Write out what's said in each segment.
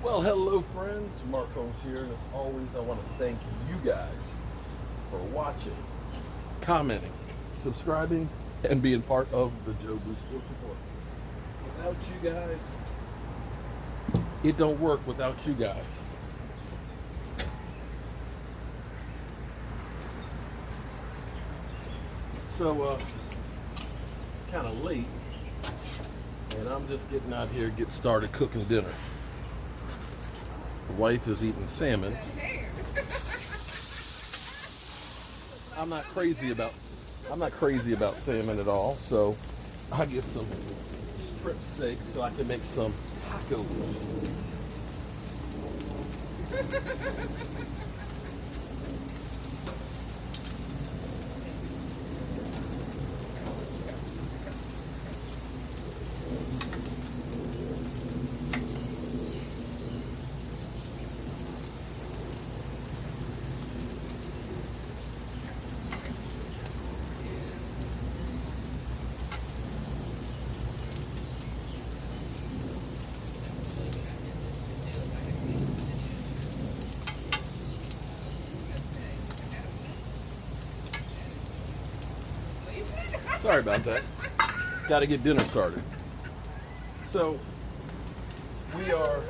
Well, hello, friends. Mark Holmes here, and as always, I want to thank you guys for watching, commenting, subscribing, and being part of the Joe Blue Sports Report. Without you guys, it don't work without you guys. So, it's kind of late, and I'm just getting out here, get started cooking dinner. The wife is eating salmon. I'm not crazy about salmon at all, so I get some strip steaks so I can make some tacos. Sorry about that. Got to get dinner started. So, we are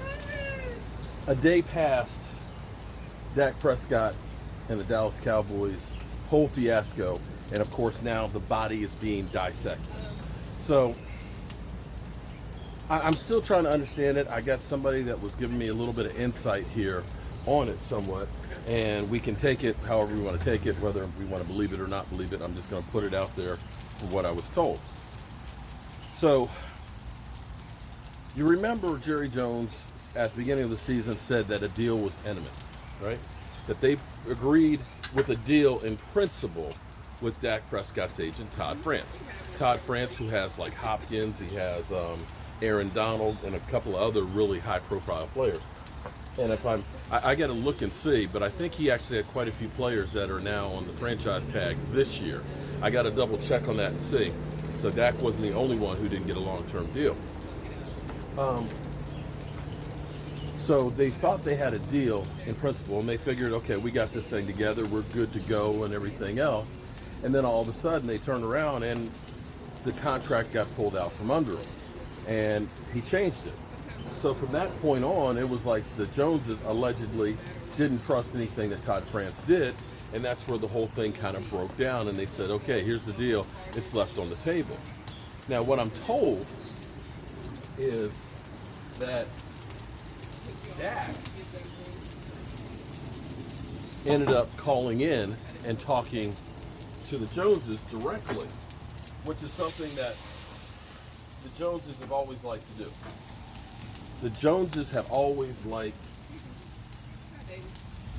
a day past Dak Prescott and the Dallas Cowboys' whole fiasco. And of course, now the body is being dissected. So, I'm still trying to understand it. I got somebody that was giving me a little bit of insight here on it somewhat. And we can take it however we want to take it, whether we want to believe it or not believe it. I'm just going to put it out there for what I was told. So, you remember Jerry Jones at the beginning of the season said that a deal was imminent, right? That they've agreed with a deal in principle with Dak Prescott's agent, Todd France. Todd France, who has like Hopkins, he has Aaron Donald, and a couple of other really high-profile players. And if I got to look and see, but I think he actually had quite a few players that are now on the franchise tag this year. I got to double check on that and see. So Dak wasn't the only one who didn't get a long-term deal. So they thought they had a deal in principle, and they figured, okay, we got this thing together, we're good to go, and everything else. And then all of a sudden, they turned around, and the contract got pulled out from under him, and he changed it. So from that point on, it was like the Joneses allegedly didn't trust anything that Todd France did, and that's where the whole thing kind of broke down, and they said, okay, here's the deal, it's left on the table. Now, what I'm told is that Dak ended up calling in and talking to the Joneses directly, which is something that the Joneses have always liked to do. The Joneses have always liked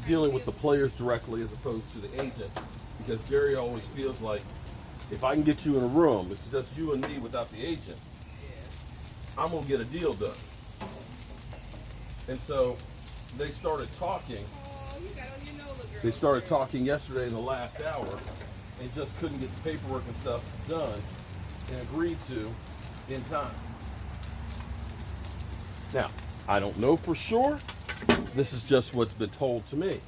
dealing with the players directly as opposed to the agent, because Jerry always feels like, if I can get you in a room, it's just you and me without the agent, I'm going to get a deal done. And so they started talking. They started talking yesterday in the last hour and just couldn't get the paperwork and stuff done and agreed to in time. Now, I don't know for sure. This is just what's been told to me.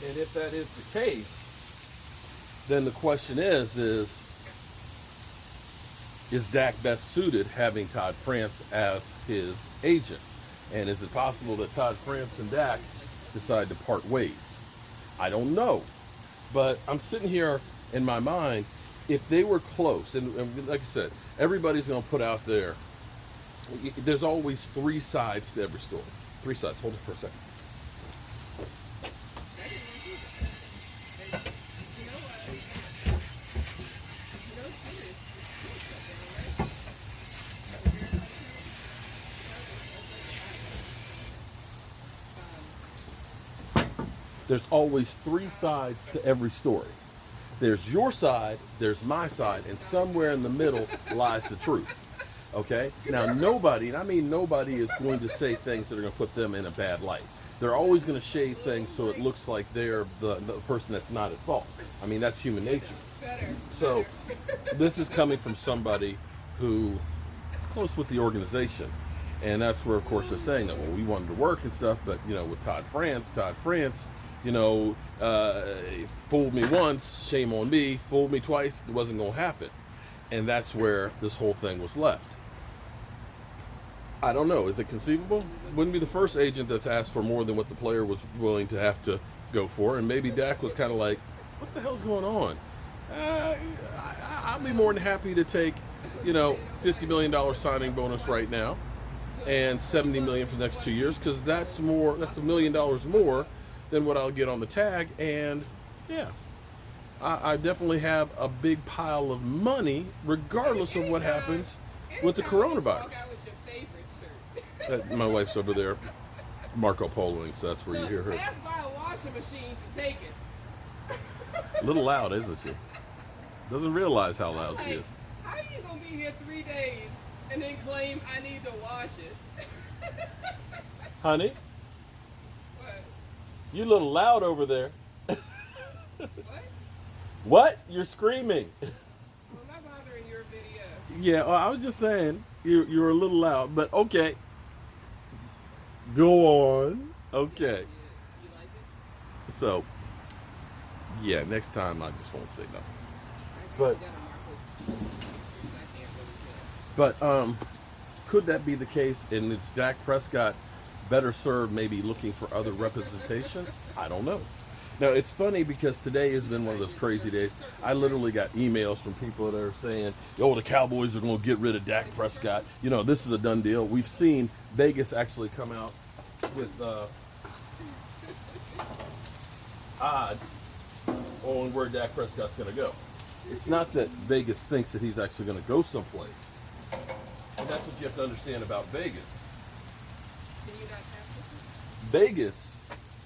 And if that is the case, then the question is Dak best suited having Todd France as his agent? And is it possible that Todd France and Dak decide to part ways? I don't know. But I'm sitting here in my mind, if they were close, and like I said, everybody's going to put out there, there's always three sides to every story. Three sides. Hold it for a second. There's always three sides to every story. There's your side, there's my side, and somewhere in the middle lies the truth. Okay? Now, nobody, and I mean nobody, is going to say things that are going to put them in a bad light. They're always going to shade things so it looks like they're the person that's not at fault. I mean, that's human nature. So, this is coming from somebody who close with the organization. And that's where, of course, they're saying that, well, we wanted to work and stuff, but, with Todd France, he fooled me once, shame on me, fooled me twice, it wasn't going to happen. And that's where this whole thing was left. I don't know. Is it conceivable? Wouldn't be the first agent that's asked for more than what the player was willing to have to go for. And maybe Dak was kind of like, what the hell's going on? I'll be more than happy to take, $50 million signing bonus right now and $70 million for the next 2 years, because that's $1 million more than what I'll get on the tag. And yeah, I definitely have a big pile of money regardless of what happens with the coronavirus. My wife's over there Marco Poloing, so that's where you hear her. Pass by a washing machine to take it. A little loud, isn't she? Doesn't realize how loud she is. How are you going to be here 3 days and then claim I need to wash it? Honey? What? You a little loud over there. What? What? You're screaming. Well, am I bothering your video? Yeah, well, I was just saying you're a little loud, but okay. Go on. Okay. You like it? So, yeah, next time I just won't say nothing. But could that be the case? And is Dak Prescott better served maybe looking for other representation? I don't know. Now, it's funny because today has been one of those crazy days. I literally got emails from people that are saying, the Cowboys are going to get rid of Dak Prescott. This is a done deal. We've seen Vegas actually come out with odds on where Dak Prescott's going to go. It's not that Vegas thinks that he's actually going to go someplace. And that's what you have to understand about Vegas. Can you not have this? Vegas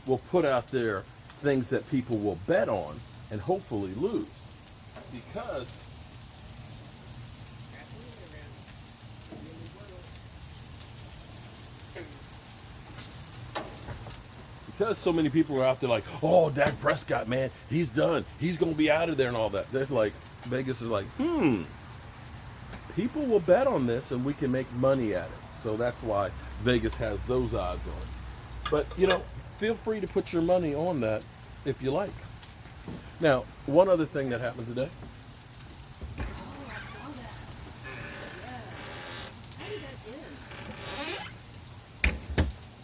will put out there things that people will bet on and hopefully lose. Because so many people are out there like, oh, Dak Prescott, man, he's done. He's going to be out of there and all that. They're like, Vegas is like, people will bet on this and we can make money at it. So that's why Vegas has those odds on it. But, feel free to put your money on that if you like. Now, one other thing that happened today.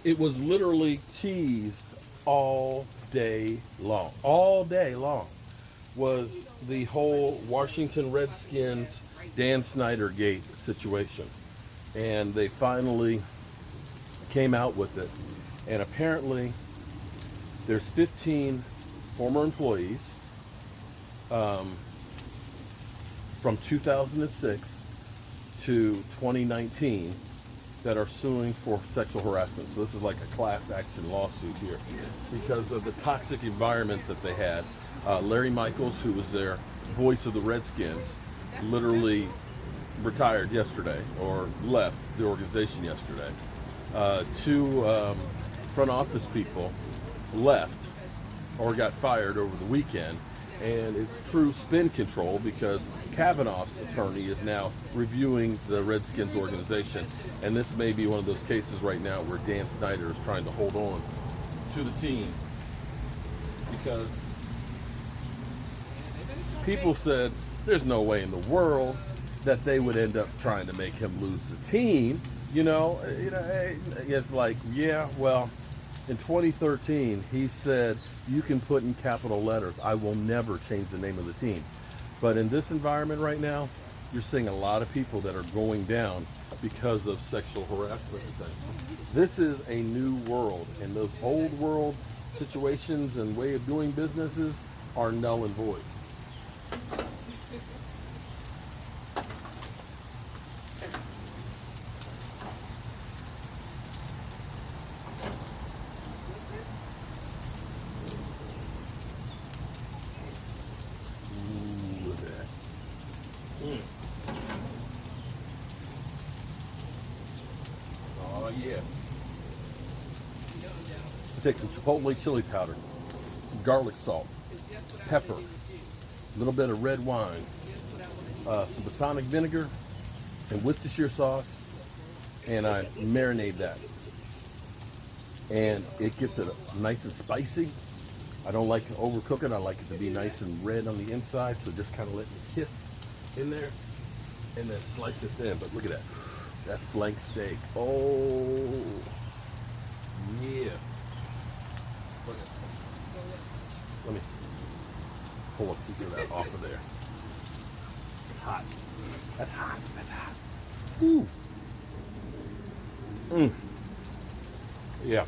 It was literally teased all day long. All day long was the whole Washington Redskins Dan Snyder Gate situation. And they finally came out with it. And apparently there's 15 former employees from 2006 to 2019 that are suing for sexual harassment. So this is like a class action lawsuit here because of the toxic environment that they had. Larry Michaels, who was their voice of the Redskins, literally retired yesterday or left the organization yesterday. Two front office people left or got fired over the weekend, and it's true spin control because Kavanaugh's attorney is now reviewing the Redskins organization, and this may be one of those cases right now where Dan Snyder is trying to hold on to the team because people said there's no way in the world that they would end up trying to make him lose the team. It's like, yeah, well, in 2013, he said, you can put in capital letters, I will never change the name of the team. But in this environment right now, you're seeing a lot of people that are going down because of sexual harassment and things. This is a new world, and those old world situations and way of doing businesses are null and void. Oh yeah. Take some chipotle chili powder, some garlic salt, pepper, a little bit of red wine, some balsamic vinegar, and Worcestershire sauce, and I marinate that. And it gets it nice and spicy. I don't like to overcook it. I like it to be nice and red on the inside, so just kind of let it hiss in there, and then slice it thin. But look at that. That flank steak. Oh, yeah. Look at that. Let me pull a piece of that off of there. Hot. That's hot. That's hot. Ooh. Mm. Yeah.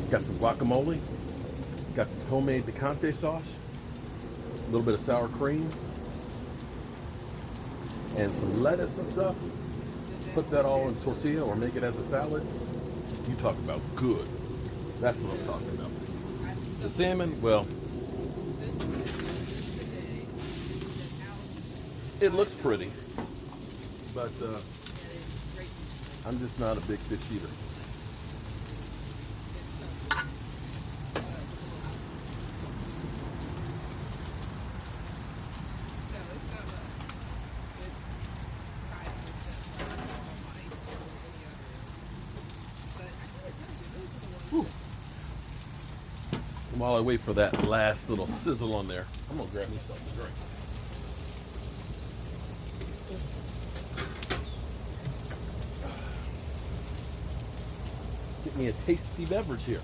Got some guacamole. Got some homemade picante sauce. A little bit of sour cream. And some lettuce and stuff. Put that all in tortilla or make it as a salad. You talk about good. That's what I'm talking about. The salmon, well, it looks pretty, but I'm just not a big fish eater. Whew. And while I wait for that last little sizzle on there, I'm gonna grab me something to drink. Get me a tasty beverage here.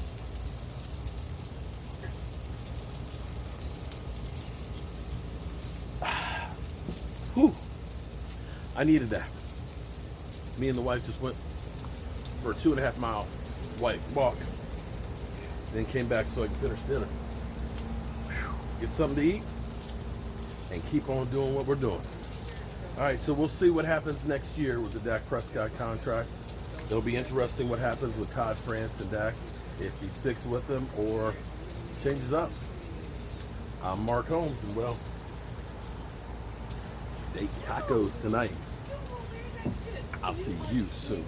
Whew. I needed that. Me and the wife just went for a 2.5 mile walk. Then came back so I could finish dinner. Whew. Get something to eat and keep on doing what we're doing. All right, so we'll see what happens next year with the Dak Prescott contract. It'll be interesting what happens with Todd France and Dak, if he sticks with them or changes up. I'm Mark Holmes, and well, steak tacos tonight. I'll see you soon.